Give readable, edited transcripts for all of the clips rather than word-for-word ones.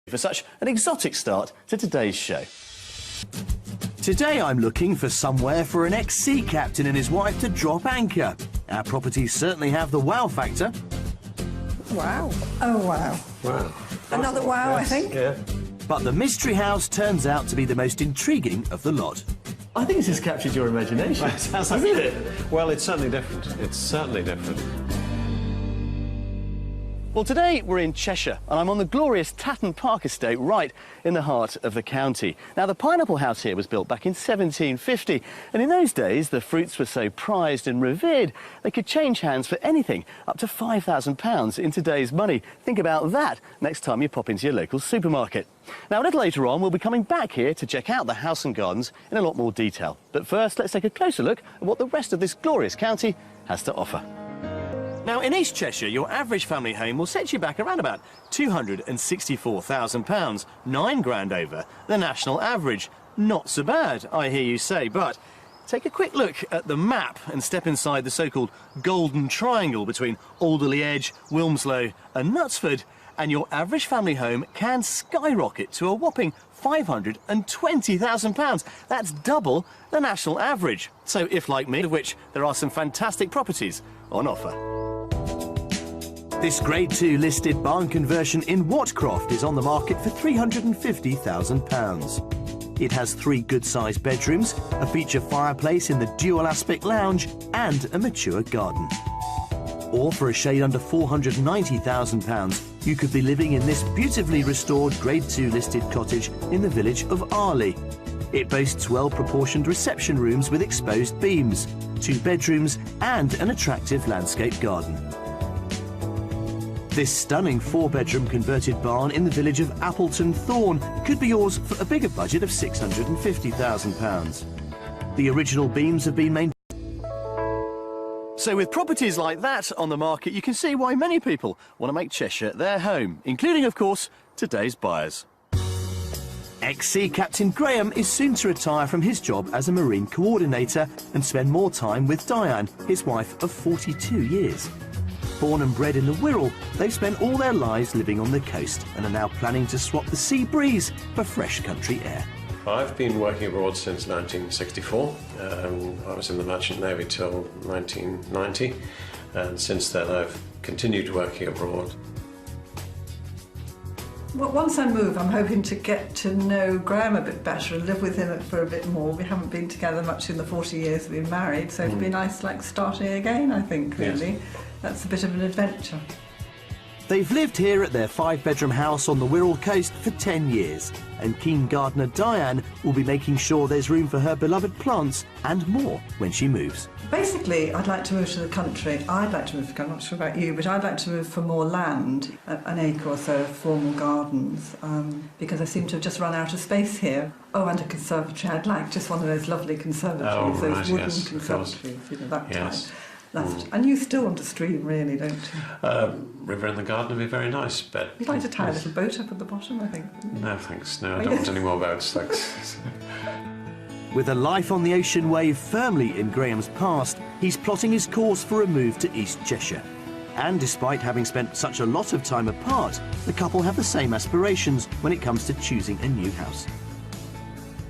for such an exotic start to today's show. Today I'm looking for somewhere for an ex-sea captain and his wife to drop anchor. Our properties certainly have the wow factor. Wow. Oh, wow. Wow. Another wow, Yes, I think. Yeah. But the mystery house turns out to be the most intriguing of the lot. I think this has captured your imagination. Hasn't it? Well, it's certainly different. It's certainly different. Well, today we're in Cheshire, and I'm on the glorious Tatton Park estate right in the heart of the county. Now, the pineapple house here was built back in 1750, and in those days the fruits were so prized and revered they could change hands for anything up to £5,000 in today's money. Think about that next time you pop into your local supermarket. Now, a little later on we'll be coming back here to check out the house and gardens in a lot more detail. But first, let's take a closer look at what the rest of this glorious county has to offer. Now, in East Cheshire, your average family home will set you back around about £264,000, £9,000 over the national average. Not so bad, I hear you say, but take a quick look at the map and step inside the so-called golden triangle between Alderley Edge, Wilmslow and Knutsford, and your average family home can skyrocket to a whopping £520,000. That's double the national average. So if, like me, of which there are some fantastic properties on offer. This Grade 2 listed barn conversion in Watcroft is on the market for £350,000. It has 3 good-sized bedrooms, a feature fireplace in the dual aspect lounge and a mature garden. Or for a shade under £490,000, you could be living in this beautifully restored Grade 2 listed cottage in the village of Arley. It boasts well-proportioned reception rooms with exposed beams, 2 bedrooms and an attractive landscape garden. This stunning 4-bedroom converted barn in the village of Appleton Thorne could be yours for a bigger budget of £650,000. The original beams have been maintained. So with properties like that on the market, you can see why many people want to make Cheshire their home, including, of course, today's buyers. Ex-sea captain Graham is soon to retire from his job as a marine coordinator and spend more time with Diane, his wife of 42 years. Born and bred in the Wirral, they've spent all their lives living on the coast and are now planning to swap the sea breeze for fresh country air. I've been working abroad since 1964. I was in the Merchant Navy till 1990, and since then I've continued working abroad. Well, once I move, I'm hoping to get to know Graham a bit better and live with him for a bit more. We haven't been together much in the 40 years we've been married, so it'd be nice, like, starting again, I think, really. Yes. That's a bit of an adventure. They've lived here at their 5-bedroom house on the Wirral coast for 10 years, and keen gardener Diane will be making sure there's room for her beloved plants and more when she moves. Basically, I'd like to move to the country. I'd like to move to the country, I'm not sure about you, but I'd like to move for more land, an acre or so of formal gardens, because I seem to have just run out of space here. Oh, and a conservatory. I'd like just one of those lovely conservatories, those wooden conservatories, you know, that type. And you still want a stream, really, don't you? River in the garden would be very nice, but... You'd like to tie a little boat up at the bottom, I think. No, thanks. No, I don't want any more boats, thanks. With a life on the ocean wave firmly in Graham's past, he's plotting his course for a move to East Cheshire. And despite having spent such a lot of time apart, the couple have the same aspirations when it comes to choosing a new house.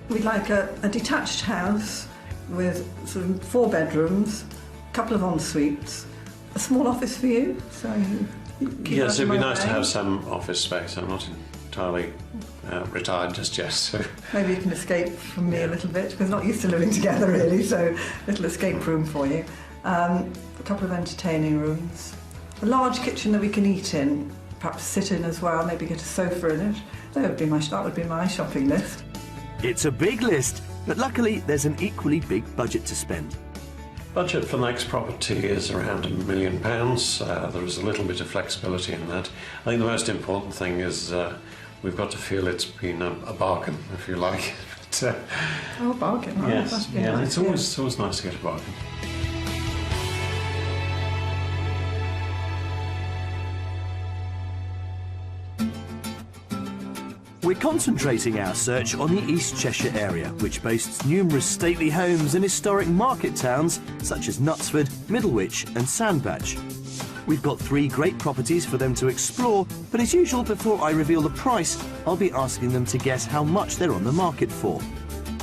We'd like a detached house with sort of 4 bedrooms, a couple of en-suites, a small office for you, so you keep yes, it'd be nice to way. have some office space. I'm not entirely retired just yet, so... Maybe you can escape from me a little bit, because we're not used to living together, really, so a little escape room for you. A couple of entertaining rooms, a large kitchen that we can eat in, perhaps sit in as well, maybe get a sofa in it. That would be my shopping list. It's a big list, but luckily there's an equally big budget to spend. Budget for the next property is around £1 million. There is a little bit of flexibility in that. I think the most important thing is we've got to feel it's been a bargain, if you like. But, oh, a bargain. Oh, yes, yeah, nice, it's always nice to get a bargain. We're concentrating our search on the East Cheshire area, which boasts numerous stately homes and historic market towns such as Knutsford, Middlewich and Sandbach. We've got 3 great properties for them to explore, but as usual, before I reveal the price, I'll be asking them to guess how much they're on the market for.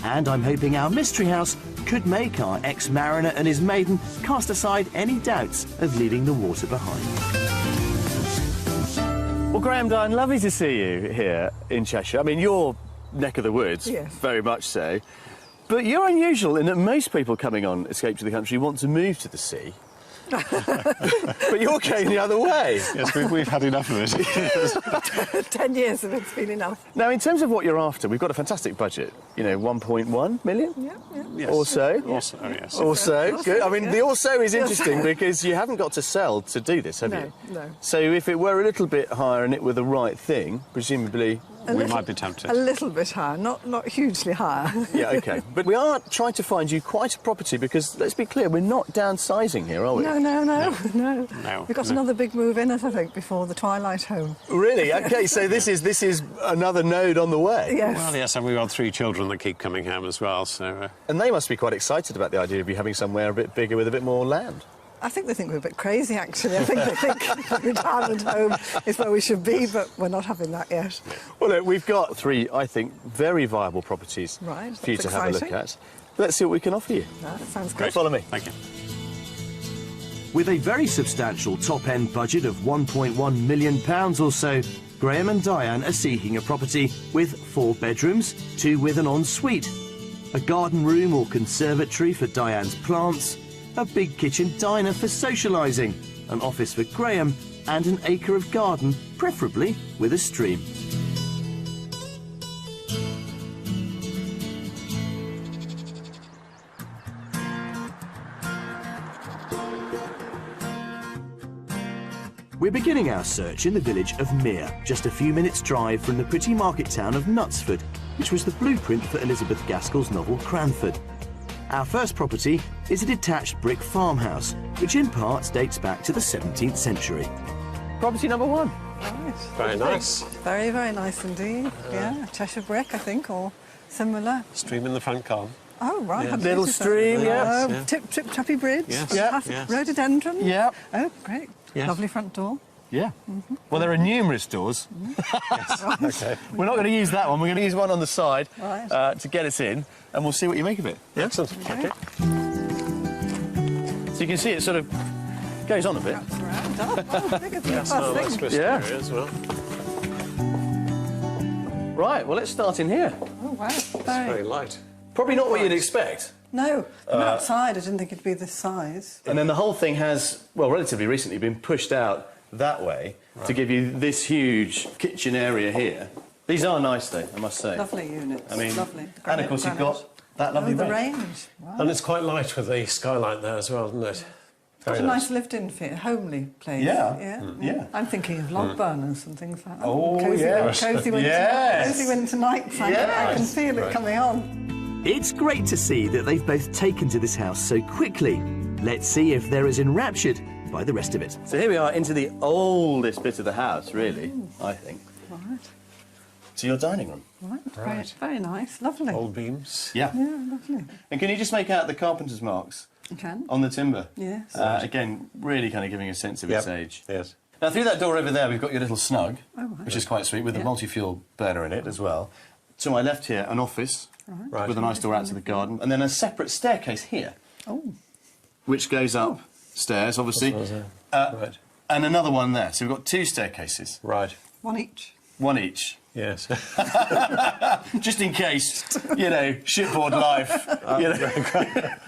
And I'm hoping our mystery house could make our ex-mariner and his maiden cast aside any doubts of leaving the water behind. Well, Graham, Diane, lovely to see you here in Cheshire. I mean, your neck of the woods, Yes. very much so. But you're unusual in that most people coming on Escape to the Country want to move to the sea. But you're going the other way. Yes, we've had enough of it. 10 years of it's been enough. Now, in terms of what you're after, we've got a fantastic budget. You know, 1.1 million? Yeah. Yes. Or so? Also, yes. Also, good. I mean, yeah. the also is interesting because you haven't got to sell to do this, have you? No. So if it were a little bit higher and it were the right thing, presumably... We might be tempted. A little bit higher, not hugely higher. Yeah, OK. But we are trying to find you quite a property because, let's be clear, we're not downsizing here, are we? No. We've got another big move in it, I think, before the Twilight Home. Really? OK, so this is another node on the way. Yes. Well, yes, and we've got 3 children that keep coming home as well, so... And they must be quite excited about the idea of you having somewhere a bit bigger with a bit more land. I think they think we're a bit crazy, actually. I think they think the retirement home is where we should be, but we're not having that yet. Well, look, we've got 3, I think, very viable properties Right, for you to that's have a look exciting. at. Let's see what we can offer you. That sounds Great. good. Follow me. Thank you. With a very substantial top-end budget of £1.1 million or so, Graham and Diane are seeking a property with 4 bedrooms, 2 with an ensuite, a garden room or conservatory for Diane's plants, a big kitchen diner for socialising, an office for Graham, and an acre of garden, preferably with a stream. We're beginning our search in the village of Mere, just a few minutes' drive from the pretty market town of Knutsford, which was the blueprint for Elizabeth Gaskell's novel Cranford. Our first property is a detached brick farmhouse, which in parts dates back to the 17th century. Property number 1. Right. Very nice. Very, very nice indeed. Yeah, Cheshire brick, I think, or similar. Stream in the front garden. Oh, right. Yeah. hadn't Little noticed that. stream, Oh, yeah. Tip-tappy bridge. Yes. Yeah. Fantastic. Yes. Rhododendron. Yeah. Oh, great. Yes. Lovely front door. Yeah. Well, there are numerous doors. Okay. We're not going to use that one. We're going to use one on the side Right. to get us in, and we'll see what you make of it. Yeah? Excellent. Okay. So you can see it sort of goes on a bit. Wraps around. Oh, bigger than Yes, the no, first that's thing. twisted Yeah. area as well. Right, well, let's start in here. Oh, wow. Very light. Probably not what you'd expect. No, from outside, I didn't think it'd be this size. And then the whole thing has, well, relatively recently been pushed out that way to give you this huge kitchen area here. These are nice, though, I must say. Lovely units. I mean, lovely. and of course you've Granite. got that lovely Oh, the range. range. Wow. And it's quite light with the skylight there as well, isn't it? Got Very a nice lived-in feel, homely place. Yeah. Yeah. I'm thinking of log burners and things like that. Oh, cosy, yes. Cosy winter, Yes. cosy winter nights. I can Yes. feel it coming on. It's great to see that they've both taken to this house so quickly. Let's see if they're as enraptured by the rest of it. So here we are into the oldest bit of the house, really, I think. Right, To your dining room. right. Right. Very nice, lovely. Old beams. Yeah. Yeah, lovely. And can you just make out the carpenter's marks You can. on the timber? Yes. Again, really kind of giving a sense of its Yep. age. Yes. Now, through that door over there, we've got your little snug, Oh, right. which is quite sweet, with a Yeah. multi-fuel burner in it as well. To my left here, an office Right. with a nice door out to the garden, and then a separate staircase here, Oh, which goes up stairs, obviously, Right. and another one there. So we've got 2 staircases, Right. one each. one each. Yes. Just in case, you know, shipboard life, you know,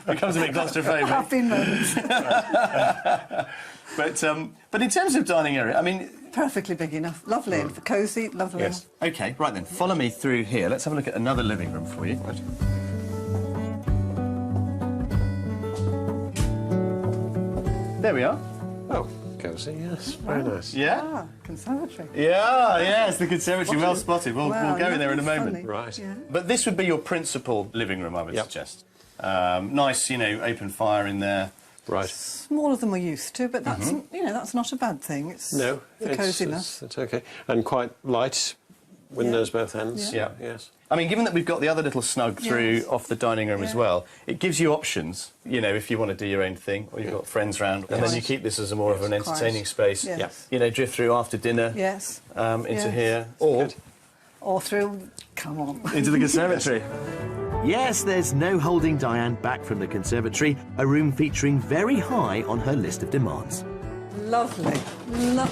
becomes a bit claustrophobic. Have been moments. But in terms of dining area, I mean, Perfectly big enough. Lovely, and cosy, lovely. Yes. OK, right then, follow me through here. Let's have a look at another living room for you. There we are. Oh, cosy, yes. Very nice. Yeah? Ah, conservatory. Yeah, yes, the conservatory, well spotted. We'll go in there in a lovely, moment. funny. Right. Yeah. But this would be your principal living room, I would Yep. suggest. Nice, you know, open fire in there. Right. Smaller than we're used to, but that's you know that's not a bad thing. It's No, the cosiness. it's okay. And quite light, Windows both ends. Yeah. Yes. I mean, given that we've got the other little snug through Yes. off the dining room as well, it gives you options, you know, if you want to do your own thing or you've got friends round, and then you keep this as a more of an entertaining space. Yes. Yeah. You know, drift through after dinner Yes. into Yes. here, or Good. Or through... Come on. into the conservatory. Yes, there's no holding Diane back from the conservatory, a room featuring very high on her list of demands. Lovely.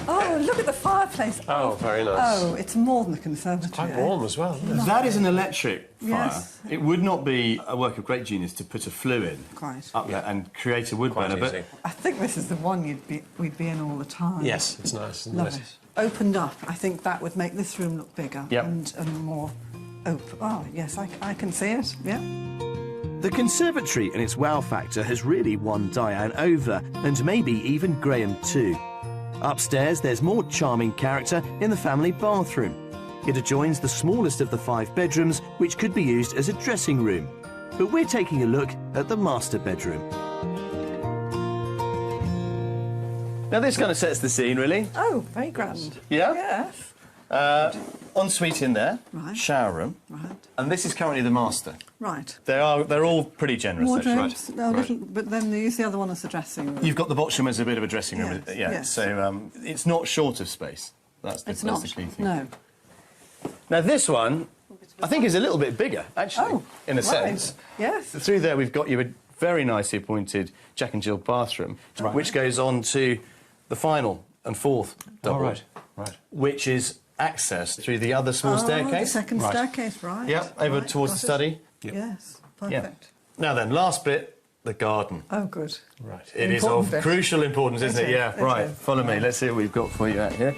Oh, look at the fireplace. Oh, very nice. Oh, it's more than the conservatory. Quite warm as well, isn't it? That is an electric fire. Yes. It would not be a work of great genius to put a flue in Quite. up there and create a wood Quite burner, easy. I think this is the one we'd be in all the time. Yes, it's nice. Isn't Love it? it. Opened up, I think that would make this room look bigger Yep. and more open. Oh, yes, I can see it. Yeah. The conservatory and its wow factor has really won Diane over, and maybe even Graham too. Upstairs, there's more charming character in the family bathroom. It adjoins the smallest of the 5 bedrooms, which could be used as a dressing room. But we're taking a look at the master bedroom. Now, this kind of sets the scene, really. Oh, very grand. Yeah? Yes. Ensuite in there, Right. shower room, Right. and this is currently the master. Right. They're all pretty generous, actually. Wardrobes. No, little, but then they use the other one as the dressing room. You've got the box room as a bit of a dressing room, Yes, yeah. yes. So it's not short of space. That's the It's not. key thing. No. Now this one, I think, is a little bit bigger, actually, Oh, in a right. sense. Yes. Through there, we've got you a very nicely appointed Jack and Jill bathroom, which goes on to the final and fourth double, right. which is access through the other small The staircase. second Right. staircase, right. Yep, over Right, towards got the it. study. Yes. Yeah. Perfect. Now then, last bit, the garden. Oh, good. Right. It is Important of bit. crucial importance, isn't It it? is, Yeah, it right. is. Follow me. Let's see what we've got for you out here.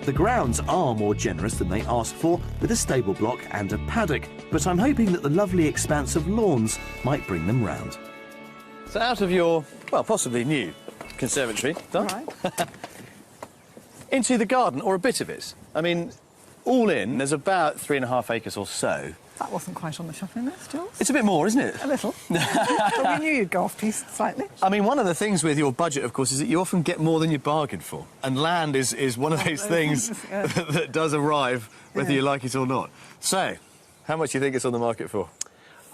The grounds are more generous than they asked for, with a stable block and a paddock, but I'm hoping that the lovely expanse of lawns might bring them round. So out of your, well, possibly new conservatory, done, Right. into the garden, or a bit of it. I mean, all in, there's about 3.5 acres or so. That wasn't quite on the shopping list, Jules. It's a bit more, isn't it? A little. But we knew you'd go off piece slightly. I mean, one of the things with your budget, of course, is that you often get more than you bargain for. And land is one of those things Yeah. that does arrive, whether Yeah. you like it or not. So, how much do you think it's on the market for?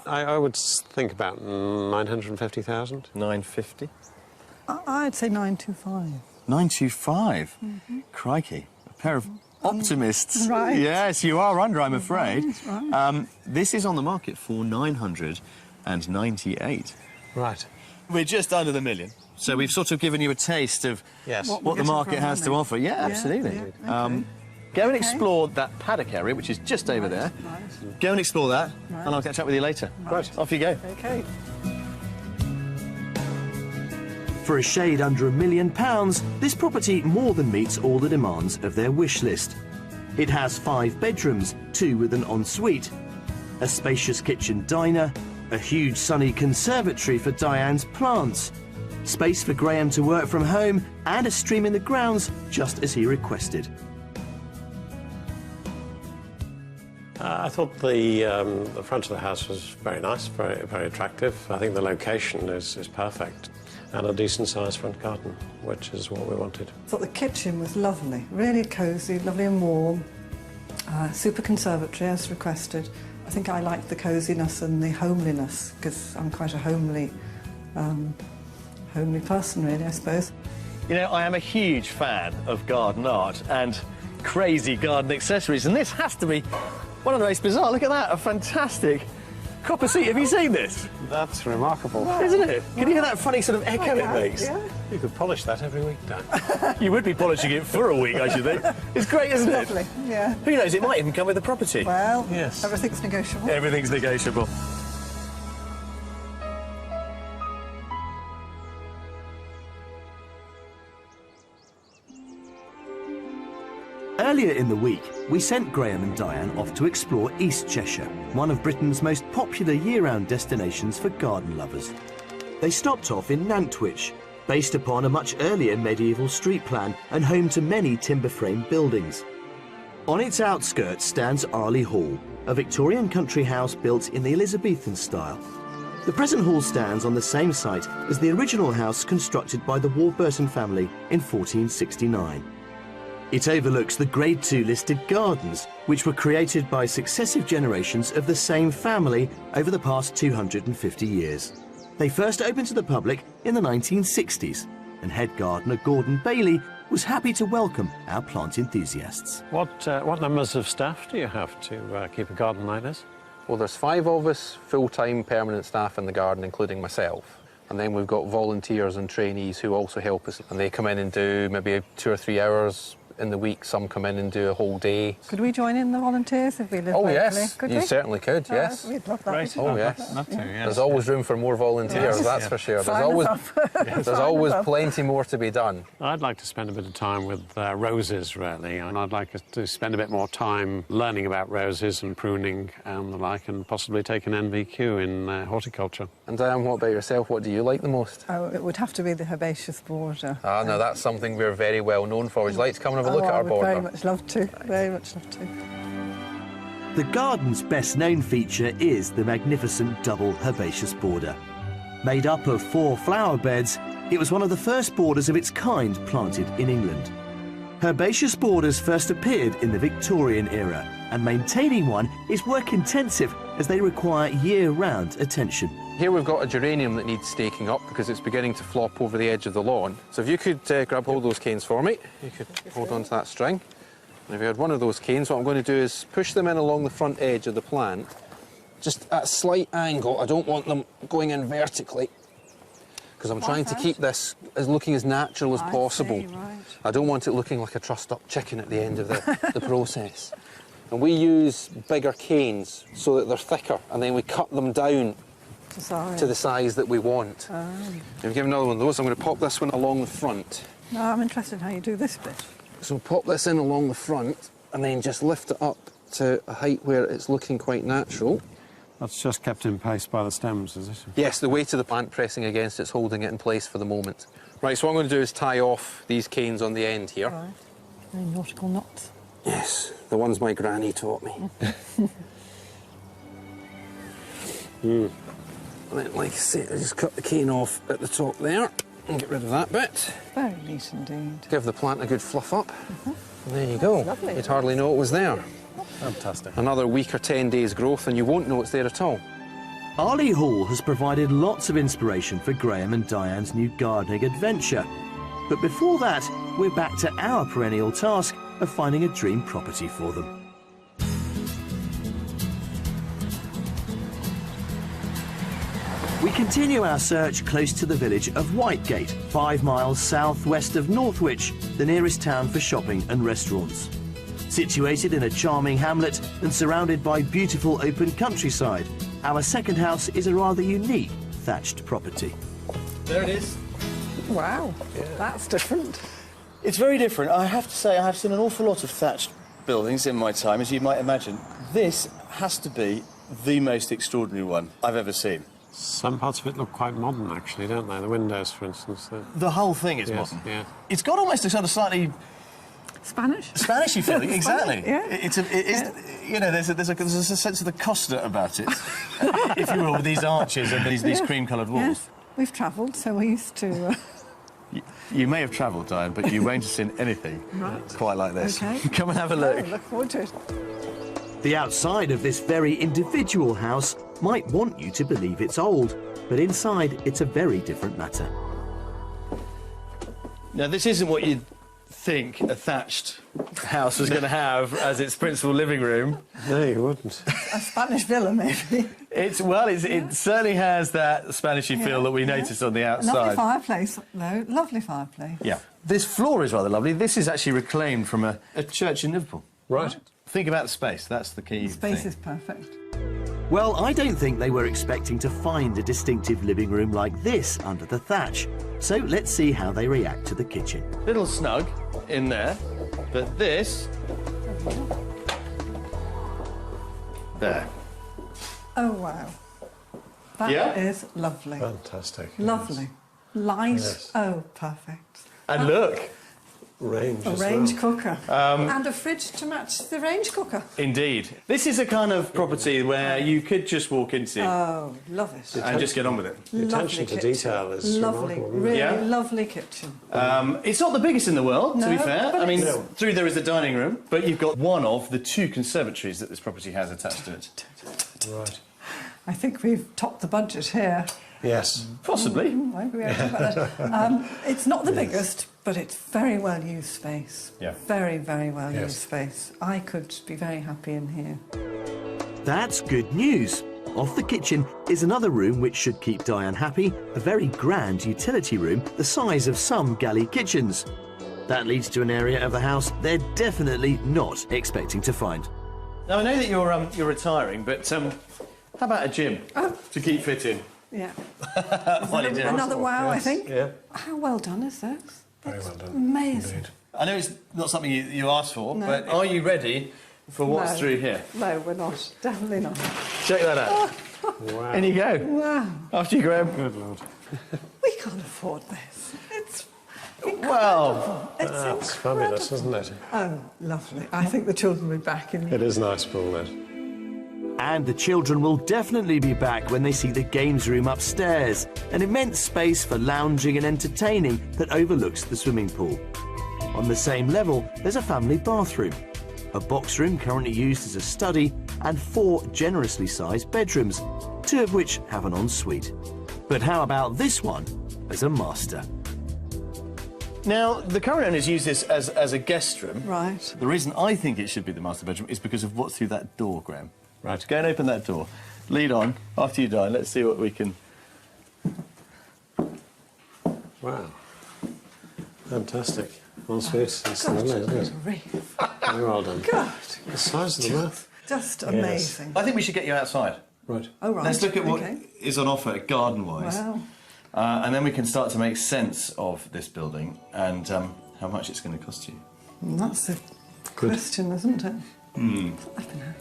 I would think about 950,000. 950? I'd say 925. 925? Crikey. A pair of optimists. Right. Yes, you are under, I'm afraid. Right. This is on the market for 998. Right. We're just under the million. So we've sort of given you a taste of Yes. What what the we're getting market for our has to money. offer. Yeah, absolutely. Yeah, okay. Go and explore that paddock area, which is just over there. Right. Go and explore that, Right. and I'll catch up with you later. Right. Off you go. Okay. For a shade under £1 million, this property more than meets all the demands of their wish list. It has 5 bedrooms, 2 with an ensuite, a spacious kitchen diner, a huge sunny conservatory for Diane's plants, space for Graham to work from home, and a stream in the grounds, just as he requested. I thought the front of the house was very nice, very attractive. I think the location is perfect, and a decent-sized front garden, which is what we wanted. I thought the kitchen was lovely, really cosy, lovely and warm. Super conservatory as requested. I think I liked the coziness and the homeliness because I'm quite a homely person, really, I suppose. You know, I am a huge fan of garden art and crazy garden accessories, and this has to be one of the most bizarre. Look at that, a fantastic copper seat. Have you seen this? That's remarkable. Isn't it? Can you hear that funny sort of echo it makes? Yeah. You could polish that every week, Dan. You would be polishing it for a week, I should think. It's great, isn't it? Lovely, yeah. Who knows, it might even come with the property. Well, Yes. everything's negotiable. Everything's negotiable. Earlier in the week, we sent Graham and Diane off to explore East Cheshire, one of Britain's most popular year-round destinations for garden lovers. They stopped off in Nantwich, based upon a much earlier medieval street plan and home to many timber-frame buildings. On its outskirts stands Arley Hall, a Victorian country house built in the Elizabethan style. The present hall stands on the same site as the original house constructed by the Warburton family in 1469. It overlooks the Grade 2 listed gardens, which were created by successive generations of the same family over the past 250 years. They first opened to the public in the 1960s, and head gardener Gordon Bailey was happy to welcome our plant enthusiasts. What numbers of staff do you have to keep a garden like this? Well, there's 5 of us full-time permanent staff in the garden, including myself. And then we've got volunteers and trainees who also help us. And they come in and do maybe 2 or 3 hours in the week. Some come in and do a whole day. Could we join in the volunteers if we live locally? Yes, Could you we? certainly could, yes. We'd love that. Great. Oh, yes. Love to, yes. There's always room for more volunteers, that's for sure. There's always plenty more to be done. I'd like to spend a bit of time with roses, really, and I'd like us to spend a bit more time learning about roses and pruning and the like, and possibly take an NVQ in horticulture. And Diane, what about yourself? What do you like the most? Oh, it would have to be the herbaceous border. Ah, no, that's something we're very well known for. Would you like to come and have a look at our border? Very much love to. Very much love to. The garden's best-known feature is the magnificent double herbaceous border. Made up of 4 flower beds, it was one of the first borders of its kind planted in England. Herbaceous borders first appeared in the Victorian era, and maintaining one is work-intensive as they require year-round attention. Here we've got a geranium that needs staking up because it's beginning to flop over the edge of the lawn. So if you could grab hold of those canes for me, you could hold on to that string. And if you had one of those canes, what I'm going to do is push them in along the front edge of the plant, just at a slight angle. I don't want them going in vertically because I'm trying to keep this as looking as natural as possible. See, right. I don't want it looking like a trussed-up chicken at the end of the process. And we use bigger canes so that they're thicker, and then we cut them down to the size that we want. If you give another one of those, I'm going to pop this one along the front. No, I'm interested in how you do this bit. So pop this in along the front and then just lift it up to a height where it's looking quite natural. That's just kept in place by the stems, is it? Yes, the weight of the plant pressing against it's holding it in place for the moment. Right, so what I'm going to do is tie off these canes on the end here. Right. Very nautical knots. Yes, the ones my granny taught me. And then, like I say, I just cut the cane off at the top there and get rid of that bit. Very neat indeed. Give the plant a good fluff up. And there you go. Lovely. You'd hardly know it was there. Fantastic. Another week or 10 days growth and you won't know it's there at all. Arley Hall has provided lots of inspiration for Graham and Diane's new gardening adventure. But before that, we're back to our perennial task of finding a dream property for them. We continue our search close to the village of Whitegate, 5 miles southwest of Northwich, the nearest town for shopping and restaurants. Situated in a charming hamlet and surrounded by beautiful open countryside, our second house is a rather unique thatched property. There it is. Wow, that's different. It's very different. I have to say, I have seen an awful lot of thatched buildings in my time, as you might imagine. This has to be the most extraordinary one I've ever seen. Some parts of it look quite modern, actually, don't they? The windows, for instance. The whole thing is Yes, modern. yeah. It's got almost a sort of slightly Spanish? Spanishy feeling, exactly. Yeah. You know, there's a sense of the Costa about it, if you will, with these arches and these cream-coloured walls. Yes, we've travelled, so we're used to... You may have travelled, Diane, but you won't have seen anything quite like this. Okay. Come and have a look. Oh, look forward to it. The outside of this very individual house might want you to believe it's old, but inside it's a very different matter. Now, this isn't what you'd think a thatched house was going to have as its principal living room. No, you wouldn't. A Spanish villa, maybe. It certainly has that Spanishy feel that we noticed on the outside. Lovely fireplace, though. Lovely fireplace. Yeah. This floor is rather lovely. This is actually reclaimed from a church in Liverpool. Right. Think about the space. That's the key Space thing. is perfect. Well, I don't think they were expecting to find a distinctive living room like this under the thatch. So let's see how they react to the kitchen. Little snug in there, but this... There. Oh, wow. That is lovely. Fantastic. Lovely. Light. Yes. Oh, perfect. And look, range. A as range well. cooker. And a fridge to match the range cooker. Indeed. This is a kind of property where you could just walk into Oh, love it. and just get on with it. The attention to detail is lovely, remarkable. really Yeah. lovely kitchen. It's not the biggest in the world, to be No, fair. but I mean, it's- through there is the dining room, but you've got one of the 2 conservatories that this property has attached to it. Right. I think we've topped the budget here. Yes. Possibly. Maybe we have to talk about that. It's not the biggest, but it's very well used space. Yeah. Very, very well Yes. used space. I could be very happy in here. That's good news. Off the kitchen is another room which should keep Diane happy, a very grand utility room the size of some galley kitchens. That leads to an area of the house they're definitely not expecting to find. Now, I know that you're retiring, but how about a gym to keep fit in? Yeah. While you're doing it. Another wow, I Yes. think. Yeah. How well done is this? Very That's well done. Amazing. Indeed. I know it's not something you asked for, No. but are you ready for what's No. through here? No, we're not. Definitely not. Check that out. Wow. In you go. Wow. After you, Graham. Good Lord. We can't afford this. It's Well, it's That's fabulous, isn't it? Oh, lovely. I think the children will be back in. It is nice, Paul, that. And the children will definitely be back when they see the games room upstairs, an immense space for lounging and entertaining that overlooks the swimming pool. On the same level, there's a family bathroom, a box room currently used as a study, and 4 generously sized bedrooms, 2 of which have an ensuite. But how about this one as a master? now, the current owners use this as a guest room. Right. The reason I think it should be the master bedroom is because of what's through that door, Graham. Right. Go and open that door. Lead on. After you dine, let's see what we can... Wow. Fantastic. Ensuite. It's lovely, isn't it? Grief. Very well done. God. The size of the mouth. Just amazing. I think we should get you outside. Right. Oh, right. Let's look at what is Okay. on offer garden-wise. Wow. And then we can start to make sense of this building and how much it's going to cost you. That's the question, isn't it? Hmm. I don't know.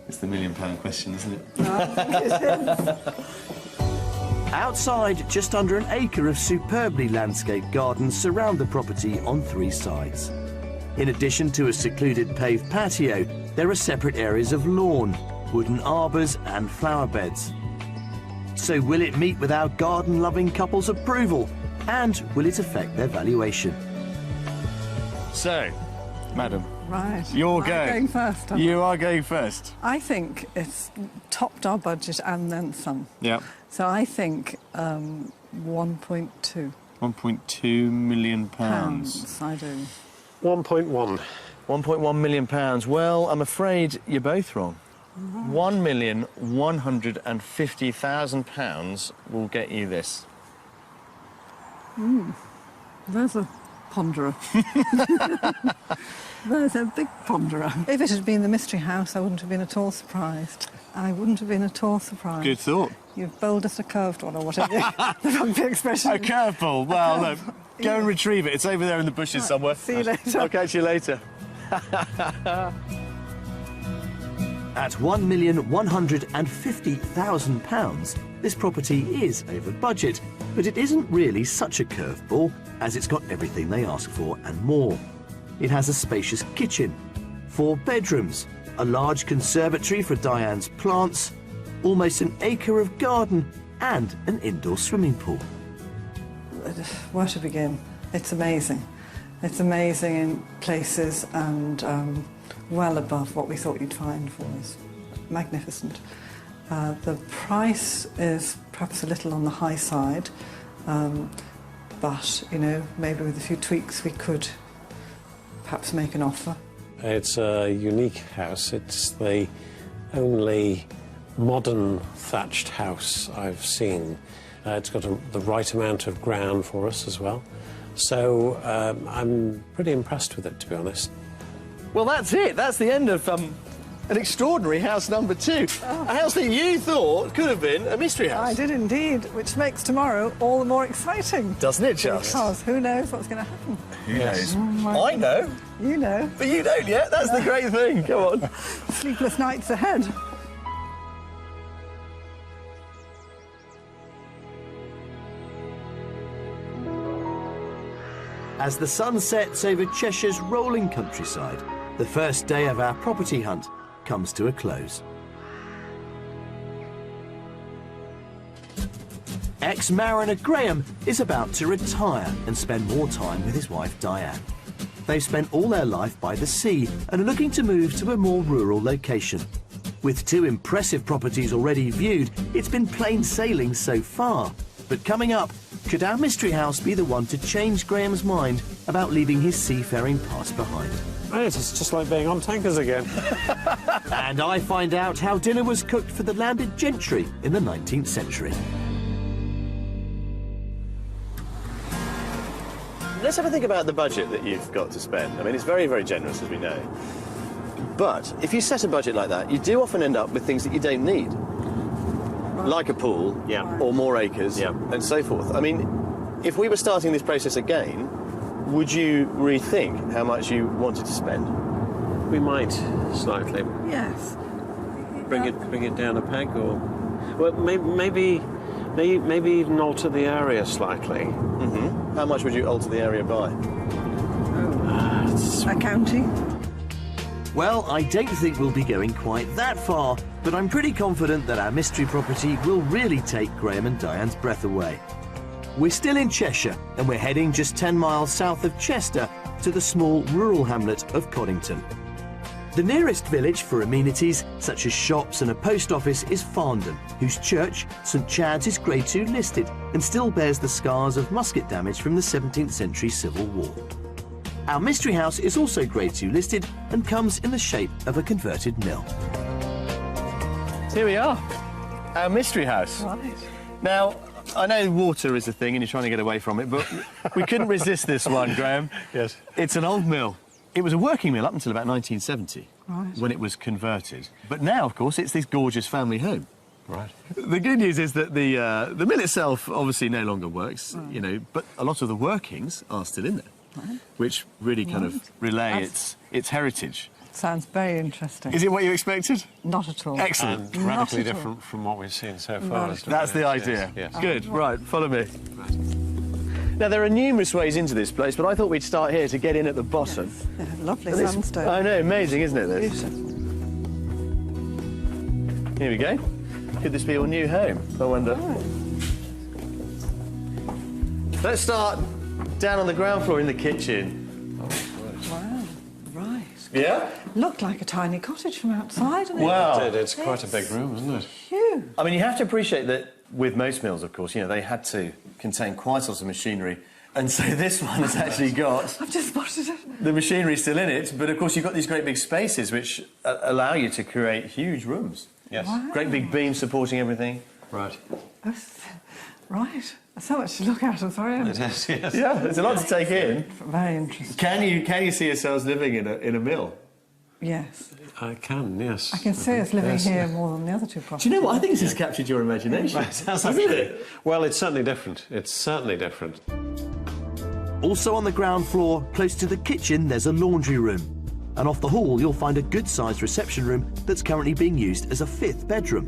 It's the £1 million question, isn't it? I think it is. Outside, just under an acre of superbly landscaped gardens surround the property on 3 sides. In addition to a secluded paved patio, there are separate areas of lawn, wooden arbours and flower beds. So will it meet with our garden-loving couple's approval? And will it affect their valuation? So, madam, Right. you're I'm going. going first. aren't I? You are going first. I think it's topped our budget and then some. Yeah. So I think 1.2 £1.2 million. pounds. I do. 1.1. £1.1 million. Well, I'm afraid you're both wrong. £1,150,000 will get you this. There's a ponderer. There's a big ponderer. If it had been the mystery house, I wouldn't have been at all surprised. I wouldn't have been at all surprised. Good thought. You've bowled us a curved one, or whatever the rugby expression. A curveball. Well, look, go and Yeah. retrieve it. It's over there in the bushes somewhere. See you later. I'll catch you later. At £1,150,000, this property is over budget, but it isn't really such a curveball, as it's got everything they ask for and more. It has a spacious kitchen, 4 bedrooms, a large conservatory for Diane's plants, almost an acre of garden, and an indoor swimming pool. Where to begin? It's amazing. It's amazing in places and well above what we thought you'd find for us. Magnificent. The price is perhaps a little on the high side, but, you know, maybe with a few tweaks we could perhaps make an offer. It's a unique house. It's the only modern thatched house I've seen. It's got the right amount of ground for us as well. So I'm pretty impressed with it, to be honest. Well, that's it. That's the end of an extraordinary house number 2. A house that you thought could have been a mystery house. I did indeed, which makes tomorrow all the more exciting. Doesn't it, just? Because who knows what's going to happen? Who knows? my I know, You know. but you don't yet. That's the great thing. Come on. Sleepless nights ahead. as the sun sets over Cheshire's rolling countryside, the first day of our property hunt comes to a close. Ex-mariner Graham is about to retire and spend more time with his wife Diane. They've spent all their life by the sea and are looking to move to a more rural location. With 2 impressive properties already viewed, it's been plain sailing so far. But coming up, could our mystery house be the one to change Graham's mind about leaving his seafaring past behind? Right, it's just like being on tankers again. And I find out how dinner was cooked for the landed gentry in the 19th century. Let's have a think about the budget that you've got to spend. I mean, it's very, very generous, as we know. But if you set a budget like that, you do often end up with things that you don't need. Like a pool, Yeah. or more acres, Yeah. and so forth. I mean, if we were starting this process again, would you rethink how much you wanted to spend? We might slightly Yes. bring it down a peg, or well, maybe even alter the area slightly. How much would you alter the area by? A county? Well, I don't think we'll be going quite that far, but I'm pretty confident that our mystery property will really take Graham and Diane's breath away. We're still in Cheshire, and we're heading just 10 miles south of Chester to the small rural hamlet of Coddington. The nearest village for amenities, such as shops and a post office, is Farndon, whose church, St Chad's, is Grade 2 listed and still bears the scars of musket damage from the 17th century Civil War. Our mystery house is also Grade 2 listed and comes in the shape of a converted mill. Here we are, our mystery house. Right. Now, I know water is a thing and you're trying to get away from it, but we couldn't resist this one, Graham. Yes. It's an old mill. It was a working mill up until about 1970, Right. when it was converted. But now, of course, it's this gorgeous family home. Right. The good news is that the mill itself obviously no longer works, you know, but a lot of the workings are still in there, which really kind of relay its heritage. Sounds very interesting. Is it what you expected? Not at all. Excellent. And radically at all. different from what we've seen so far. Right. isn't it? That's the Yes, idea. Yes. Good. Right, follow me. Now, there are numerous ways into this place, but I thought we'd start here to get in at the bottom. Yeah, lovely And it's- sandstone. I know, amazing, isn't it, this? Beautiful. Here we go. Could this be your new home? I wonder. Let's start down on the ground floor in the kitchen. Wow. Right. Yeah? Looked like a tiny cottage from outside. Didn't it? Wow. It's quite a big room, isn't it? Huge. I mean, you have to appreciate that with most mills, of course, you know, they had to contain quite a lot of machinery. And so this one has actually got I've just spotted it. the machinery still in it, but of course you've got these great big spaces which allow you to create huge rooms. Yes. Wow. Great big beams supporting everything. Right. Right. So much to look at. I'm sorry. It is, yes. Yeah, there's a lot to take in. Very interesting. Can you see yourselves living in a mill? Yes. I can, yes. I can see us living Yes. here more than the other two properties. Do you know what? I think this has captured your imagination. Hasn't it? Well, it's certainly different. It's certainly different. Also on the ground floor, close to the kitchen, there's a laundry room. And off the hall, you'll find a good-sized reception room that's currently being used as a 5th bedroom.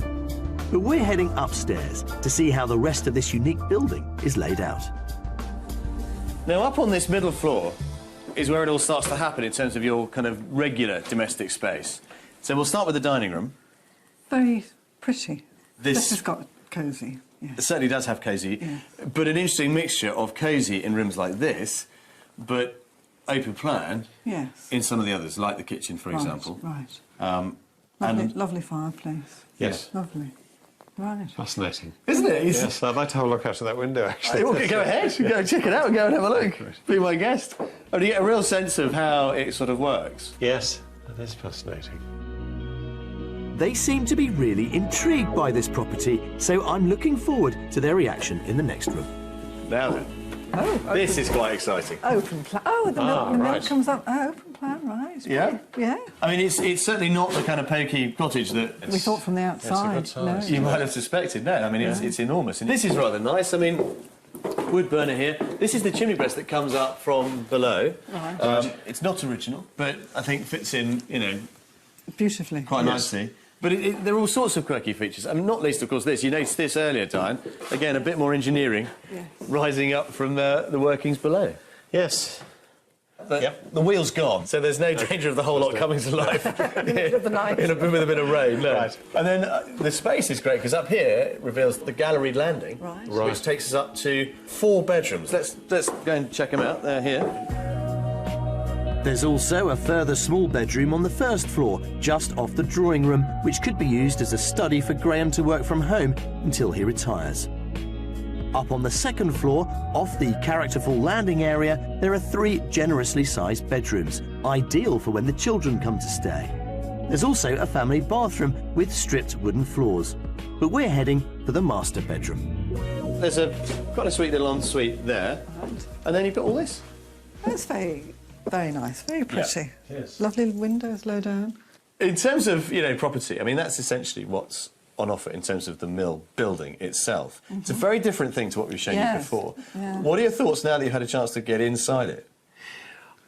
But we're heading upstairs to see how the rest of this unique building is laid out. Now, up on this middle floor is where it all starts to happen in terms of your kind of regular domestic space. So we'll start with the dining room. Very pretty. This has got cosy. It Yes. certainly does have cosy, Yeah. but an interesting mixture of cosy in rooms like this, but open plan Yes. in some of the others, like the kitchen, for example. Right. Um, Lovely, and lovely fireplace. Yes. Lovely. Right. Fascinating. isn't it? Yes, I'd like to have a look out of that window, actually. Go ahead, go check it out and go and have a look. Be my guest. Oh, do you get a real sense of how it sort of works? Yes, that is fascinating. They seem to be really intrigued by this property, so I'm looking forward to their reaction in the next room. Now then, Oh, this is quite exciting. open plan. Oh, the milk, right. comes up. Oh, open plan, right. Yeah? Yeah. I mean, it's certainly not the kind of pokey cottage that We thought from the outside. good size. you might have suspected. No, I mean, it's enormous. And this is rather nice. I mean, wood burner here. This is the chimney breast that comes up from below. Right. It's not original, but I think fits in, you know, Beautifully. quite nicely. But there are all sorts of quirky features. I mean, not least, of course, this. You noticed this earlier, Diane. Again, a bit more engineering Yes. rising up from the workings below. Yes. But the wheel's gone, so there's no danger of the whole lot coming to life In the middle of the night. with a bit of rain. No. Right. And then the space is great because up here it reveals the galleried landing, Right. which takes us up to 4 bedrooms. Let's go and check them out. They're here. There's also a further small bedroom on the first floor, just off the drawing room, which could be used as a study for Graham to work from home until he retires. Up on the second floor, off the characterful landing area, there are 3 generously sized bedrooms, ideal for when the children come to stay. There's also a family bathroom with stripped wooden floors. But we're heading for the master bedroom. There's quite a sweet little ensuite there. And then you've got all this. That's very, very nice, very pretty. Yes. Lovely windows low down. In terms of, property, I mean, that's essentially what's on offer in terms of the mill building itself. It's a very different thing to what we've shown you Yes, before. yeah. What are your thoughts now that you've had a chance to get inside it?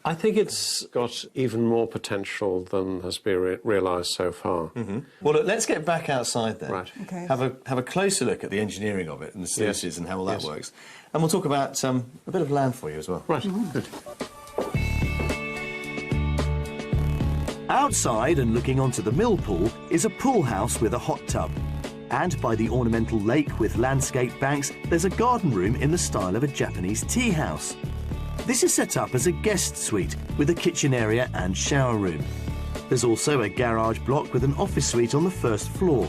I think it's got even more potential than has been realised so far. Well, look, let's get back outside then. Right. Okay. Have a closer look at the engineering of it and the sluices and how all that Yes. works. And we'll talk about a bit of land for you as well. Right, good. Outside and looking onto the mill pool is a pool house with a hot tub. And by the ornamental lake with landscape banks, there's a garden room in the style of a Japanese tea house. This is set up as a guest suite with a kitchen area and shower room. There's also a garage block with an office suite on the first floor.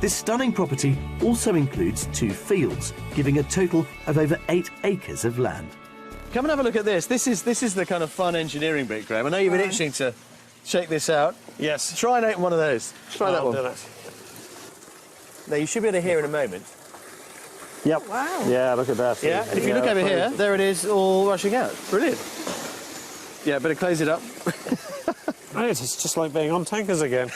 This stunning property also includes 2 fields, giving a total of over 8 acres of land. Come and have a look at this. This is the kind of fun engineering bit, Graham. I know you've been itching to shake this out. Yes. Try and open one of those. Try that I'll one. do that. Now, you should be able to hear in a moment. Yep. Wow. Yeah, look at that. Yeah, and if you look over here, there it is, all rushing out. Brilliant. Yeah, better close it up. Right, it's just like being on tankers again.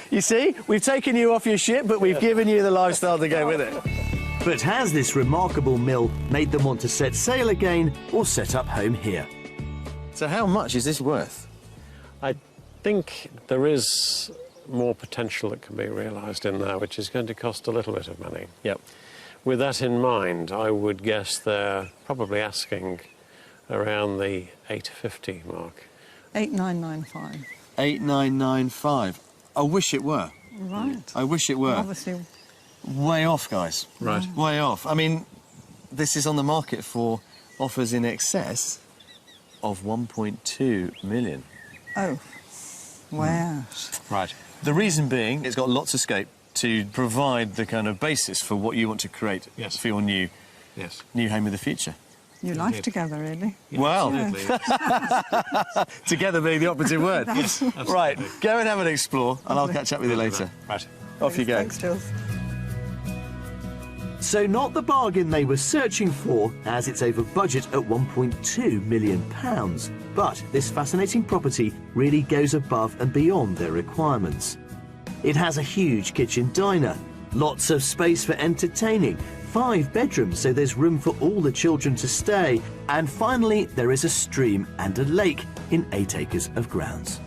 You see, we've taken you off your ship, but we've given you the lifestyle to go with it. But has this remarkable mill made them want to set sail again or set up home here? So how much is this worth? I think there is more potential that can be realised in there, which is going to cost a little bit of money. Yep. With that in mind, I would guess they're probably asking around the 850 mark. 8995. 8995. I wish it were. Right. I wish it were. Obviously, Way off, guys. Right. Way off. I mean, this is on the market for offers in excess of 1.2 million. oh, wow. Right. The reason being, it's got lots of scope to provide the kind of basis for what you want to create Yes. for your new Yes. home of the future. Your life together, really. Well, Absolutely. together being the operative word. Yes, Right, go and have an explore, and I'll catch up with you later. Right. Off you go. Thanks, Jules. So not the bargain they were searching for, as it's over budget at £1.2 million. But this fascinating property really goes above and beyond their requirements. It has a huge kitchen diner, lots of space for entertaining, 5 bedrooms so there's room for all the children to stay, and finally there is a stream and a lake in 8 acres of grounds.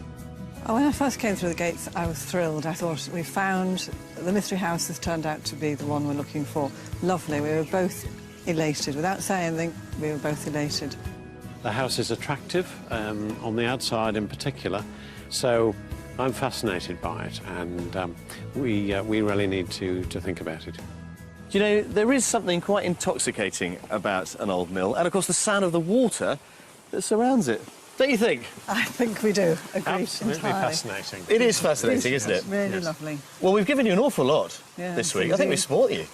Oh, when I first came through the gates, I was thrilled. I thought we found the mystery house has turned out to be the one we're looking for. Lovely. We were both elated. Without saying anything, we were both elated. The house is attractive, on the outside in particular, so I'm fascinated by it, and we really need to think about it. Do you know, there is something quite intoxicating about an old mill, and of course the sound of the water that surrounds it. Don't you think? I think we do. Agree Absolutely entirely. fascinating. It is fascinating, isn't it? Really Yes. lovely. Well, we've given you an awful lot Yes, this week. I think indeed. we've spoilt you,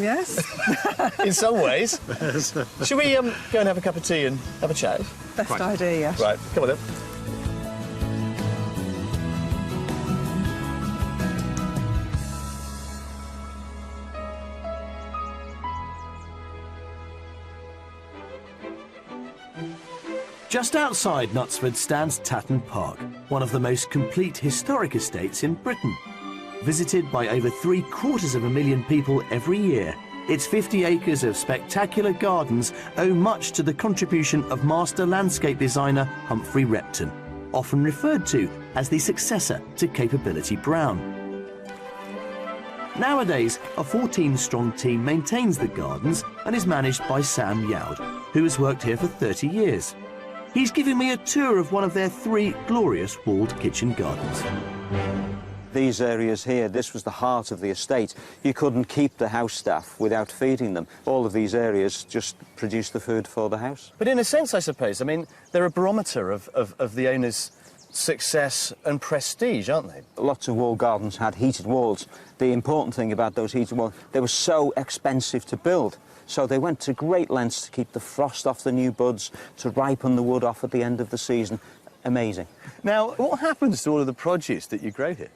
Yes. in some ways. Should we go and have a cup of tea and have a chat? Best Right. idea, yes. Right, come on then. Just outside Knutsford stands Tatton Park, one of the most complete historic estates in Britain. Visited by over 750,000 people every year, its 50 acres of spectacular gardens owe much to the contribution of master landscape designer Humphrey Repton, often referred to as the successor to Capability Brown. Nowadays, a 14-strong team maintains the gardens and is managed by Sam Youd, who has worked here for 30 years. He's giving me a tour of one of their 3 glorious walled kitchen gardens. These areas here, this was the heart of the estate. You couldn't keep the house staff without feeding them. All of these areas just produced the food for the house. But in a sense, I suppose, I mean, they're a barometer of the owner's success and prestige, aren't they? Lots of walled gardens had heated walls. The important thing about those heated walls, they were so expensive to build. So they went to great lengths to keep the frost off the new buds, to ripen the wood off at the end of the season. Amazing. Now, what happens to all of the produce that you grow here?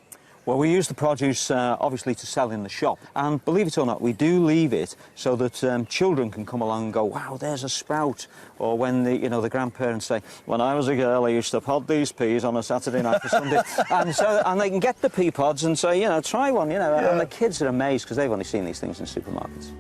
Well, we use the produce, obviously, to sell in the shop. And believe it or not, we do leave it so that children can come along and go, wow, there's a sprout. Or when the grandparents say, when I was a girl, I used to pod these peas on a Saturday night for Sunday. and they can get the pea pods and say, try one, Yeah. And the kids are amazed because they've only seen these things in supermarkets.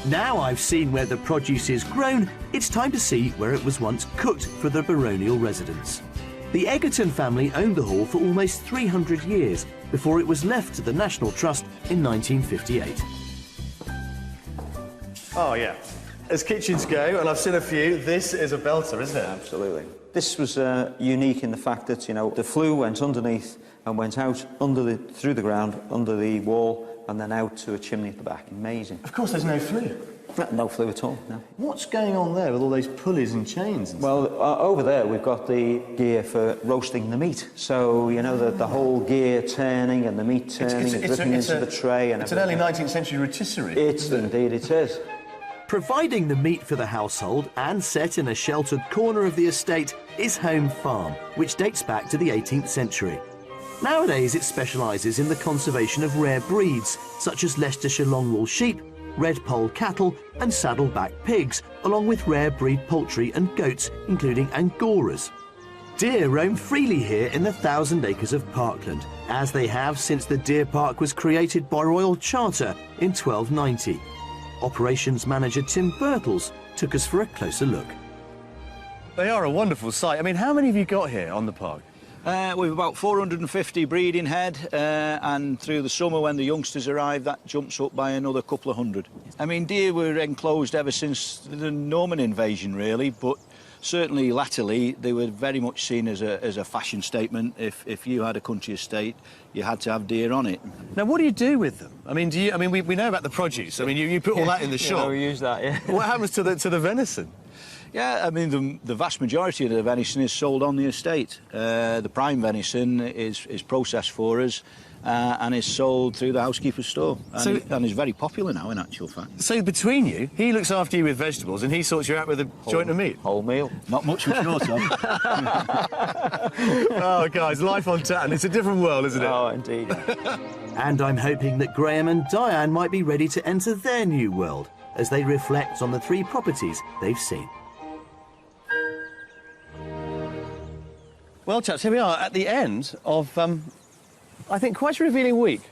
Now I've seen where the produce is grown, it's time to see where it was once cooked for the baronial residents. The Egerton family owned the hall for almost 300 years before it was left to the National Trust in 1958. Oh, yeah. As kitchens go, and I've seen a few, this is a belter, isn't it? Absolutely. This was unique in the fact that, the flue went underneath and went out through the ground, under the wall, and then out to a chimney at the back. Amazing. Of course, there's no flue. No flue at all, no. What's going on there with all those pulleys and chains? And Well, over there we've got the gear for roasting the meat. So, the whole gear turning and the meat turning and dripping into the tray and It's an early 19th century rotisserie. Indeed it is. Providing the meat for the household and set in a sheltered corner of the estate is Home Farm, which dates back to the 18th century. Nowadays it specialises in the conservation of rare breeds, such as Leicestershire Longwool sheep, red poll cattle and saddleback pigs, along with rare breed poultry and goats, including Angoras. Deer roam freely here in the 1,000 acres of parkland, as they have since the deer park was created by Royal Charter in 1290. Operations manager Tim Birtles took us for a closer look. They are a wonderful sight. I mean, how many have you got here on the park? We've about 450 breeding head, and through the summer when the youngsters arrive, that jumps up by another couple of hundred. I mean, deer were enclosed ever since the Norman invasion, really, but certainly latterly they were very much seen as a fashion statement. If you had a country estate, you had to have deer on it. Now, what do you do with them? I mean, we know about the produce. I mean, you put all that in the shop. We use that, yeah. What happens to the venison? Yeah, I mean, the vast majority of the venison is sold on the estate. The prime venison is processed for us and is sold through the housekeeper's store. And is very popular now, in actual fact. So between you, he looks after you with vegetables and he sorts you out with a joint of meat? Whole meal. Not much we're short of. Oh, guys, life on Tatton. It's a different world, isn't it? Oh, indeed. And I'm hoping that Graham and Diane might be ready to enter their new world as they reflect on the 3 properties they've seen. Well, chaps, here we are at the end of, I think, quite a revealing week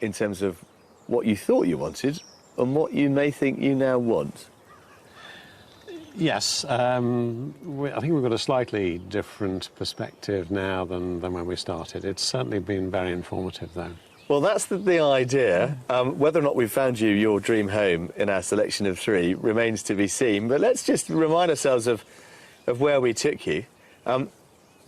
in terms of what you thought you wanted and what you may think you now want. Yes, I think we've got a slightly different perspective now than when we started. It's certainly been very informative, though. Well, that's the idea. Whether or not we've found you your dream home in our selection of 3 remains to be seen. But let's just remind ourselves of where we took you.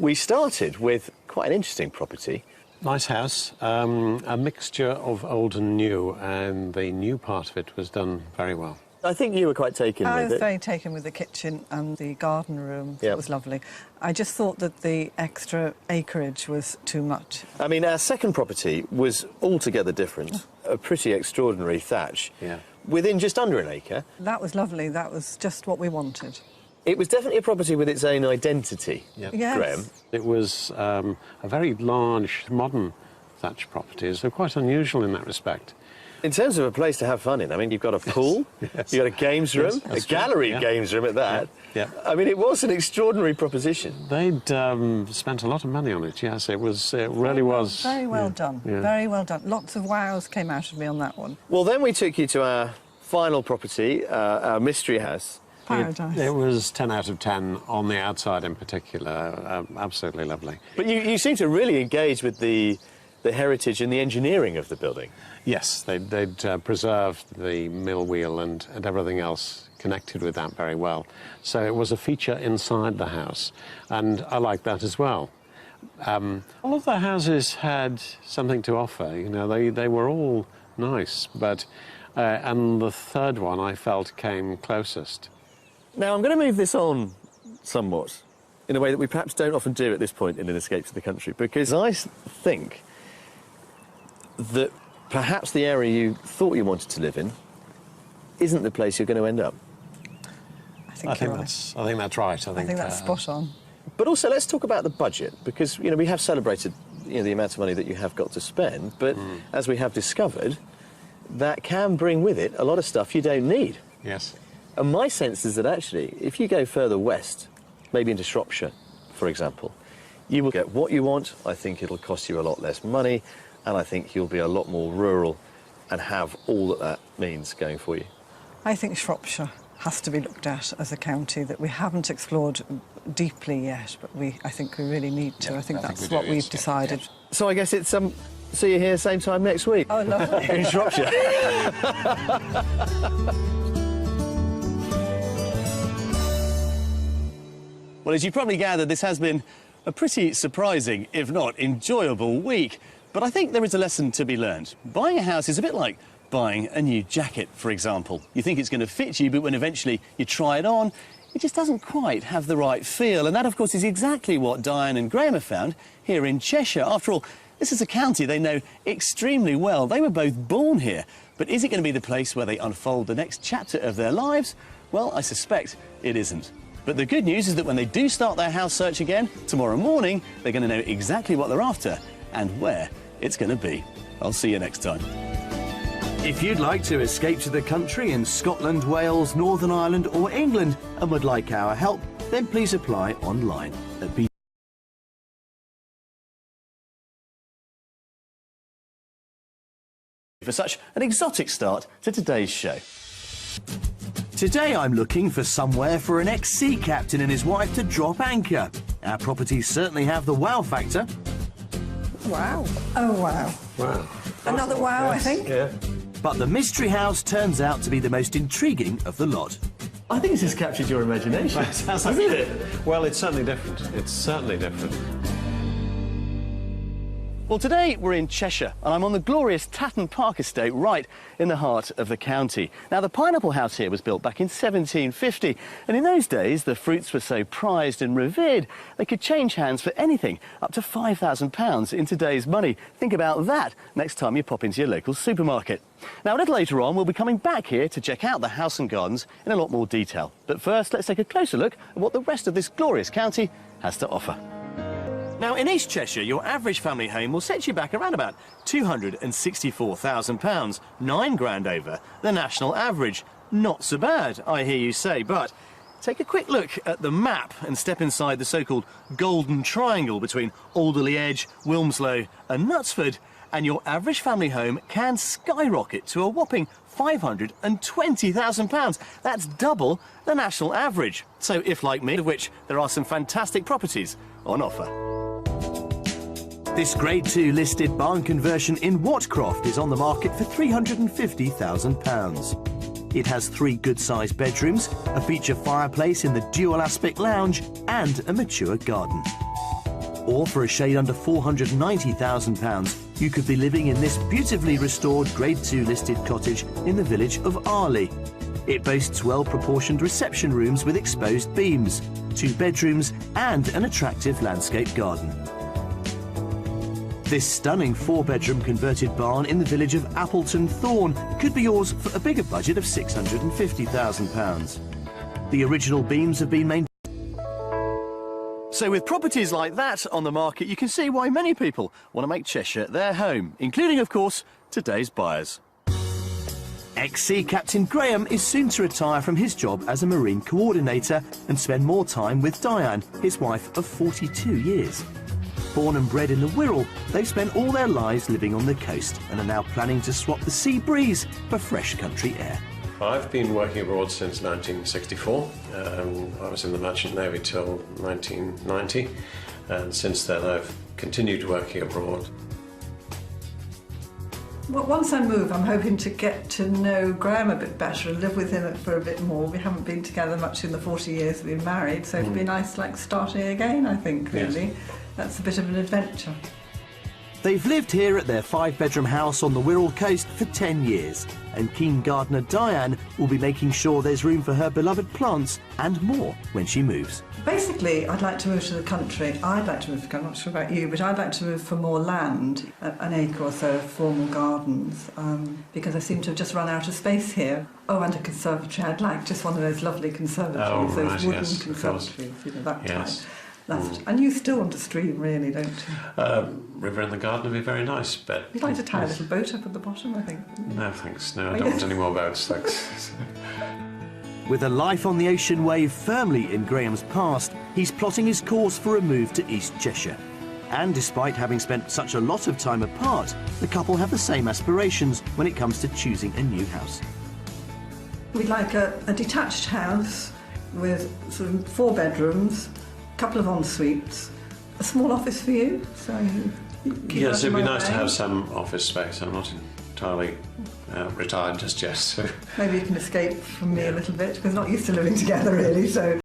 We started with quite an interesting property. Nice house, a mixture of old and new, and the new part of it was done very well. I think you were quite taken I with was it. very taken with the kitchen and the garden room. Yep. It was lovely. I just thought that the extra acreage was too much. I mean, our second property was altogether different. A pretty extraordinary thatch. Yeah. Within just under an acre. That was lovely. That was just what we wanted. It was definitely a property with its own identity, Yep. Yes. Graham. It was a very large, modern thatch property, so quite unusual in that respect. In terms of a place to have fun in, I mean, you've got a pool, Yes. you've got a games room, Yes, a that's true. gallery Yeah. games room at that. Yeah. I mean, it was an extraordinary proposition. They'd spent a lot of money on it, yes, it really was. Very well done. Yeah. Very well done. Lots of wows came out of me on that one. Well, then we took you to our final property, our mystery house. Paradise. It was 10 out of 10 on the outside in particular, absolutely lovely. But you seem to really engage with the heritage and the engineering of the building. Yes, they'd preserved the mill wheel and everything else connected with that very well. So it was a feature inside the house, and I like that as well. All of the houses had something to offer, you know, they were all nice, but and the third one I felt came closest. Now, I'm going to move this on somewhat in a way that we perhaps don't often do at this point in an escape to the country, because I think that perhaps the area you thought you wanted to live in isn't the place you're going to end up. I think you're right. I think that's right. I think that's spot on. But also, let's talk about the budget, because, you know, we have celebrated, you know, the amount of money that you have got to spend, but as we have discovered, that can bring with it a lot of stuff you don't need. Yes. And my sense is that actually, if you go further west, maybe into Shropshire, for example, you will get what you want. I think it'll cost you a lot less money, and I think you'll be a lot more rural and have all that means going for you. I think Shropshire has to be looked at as a county that we haven't explored deeply yet, but I think we really need to. Yeah, I think I think that's we what do, we've yes, decided. yes. So I guess it's see you here same time next week. Oh, lovely. In Shropshire. Well, as you probably gathered, this has been a pretty surprising, if not enjoyable, week. But I think there is a lesson to be learned. Buying a house is a bit like buying a new jacket, for example. You think it's going to fit you, but when eventually you try it on, it just doesn't quite have the right feel. And that, of course, is exactly what Diane and Graham have found here in Cheshire. After all, this is a county they know extremely well. They were both born here. But is it going to be the place where they unfold the next chapter of their lives? Well, I suspect it isn't. But the good news is that when they do start their house search again tomorrow morning, they're going to know exactly what they're after and where it's going to be. I'll see you next time. If you'd like to escape to the country in Scotland, Wales, Northern Ireland or England and would like our help, then please apply online at for such an exotic start to today's show. Today I'm looking for somewhere for an ex-sea captain and his wife to drop anchor. Our properties certainly have the wow factor. Wow. Oh, wow. Wow. Another wow, I think. Yeah. But the mystery house turns out to be the most intriguing of the lot. I think this has captured your imagination, hasn't it? Well, it's certainly different. It's certainly different. Well, today we're in Cheshire, and I'm on the glorious Tatton Park estate right in the heart of the county. Now, the pineapple house here was built back in 1750, and in those days, the fruits were so prized and revered, they could change hands for anything up to £5,000 in today's money. Think about that next time you pop into your local supermarket. Now, a little later on, we'll be coming back here to check out the house and gardens in a lot more detail. But first, let's take a closer look at what the rest of this glorious county has to offer. Now, in East Cheshire, your average family home will set you back around about £264,000, £9,000 over the national average. Not so bad, I hear you say, but take a quick look at the map and step inside the so-called golden triangle between Alderley Edge, Wilmslow and Knutsford, and your average family home can skyrocket to a whopping £520,000. That's double the national average. So if, like me, of which there are some fantastic properties on offer. This Grade 2 listed barn conversion in Watcroft is on the market for £350,000. It has 3 good-sized bedrooms, a feature fireplace in the dual aspect lounge and a mature garden. Or for a shade under £490,000, you could be living in this beautifully restored Grade 2 listed cottage in the village of Arley. It boasts well-proportioned reception rooms with exposed beams, 2 bedrooms and an attractive landscape garden. This stunning 4-bedroom converted barn in the village of Appleton Thorne could be yours for a bigger budget of £650,000. The original beams have been maintained. So with properties like that on the market, you can see why many people want to make Cheshire their home, including, of course, today's buyers. Ex-sea Captain Graham is soon to retire from his job as a marine coordinator and spend more time with Diane, his wife of 42 years. Born and bred in the Wirral, they've spent all their lives living on the coast and are now planning to swap the sea breeze for fresh country air. I've been working abroad since 1964. I was in the Merchant Navy till 1990, and since then I've continued working abroad. Well, once I move, I'm hoping to get to know Graham a bit better and live with him for a bit more. We haven't been together much in the 40 years we've been married, so it'd be nice, like, starting again, I think, really. Yes. That's a bit of an adventure. They've lived here at their 5-bedroom house on the Wirral coast for 10 years, and keen gardener Diane will be making sure there's room for her beloved plants and more when she moves. Basically, I'd like to move to the country. I'd like to move, I'm not sure about you, but I'd like to move for more land, an acre or so of formal gardens, because I seem to have just run out of space here. Oh, and a conservatory. I'd like just one of those lovely conservatories, Oh, those right, wooden yes, of course. conservatories, you know, that Yes. type. Left. And you still want a stream, really, don't you? River in the garden would be very nice, but... You'd like to tie a little boat up at the bottom, I think. No, thanks. No, I don't want any more boats, thanks. With a life on the ocean wave firmly in Graham's past, he's plotting his course for a move to East Cheshire. And despite having spent such a lot of time apart, the couple have the same aspirations when it comes to choosing a new house. We'd like a detached house with sort of 4 bedrooms, a couple of en-suites, a small office for you, so you keep Yes, out of it'd be my nice to way. have some office space. I'm not entirely retired just yet, so... Maybe you can escape from me a little bit, because we're not used to living together, really, so...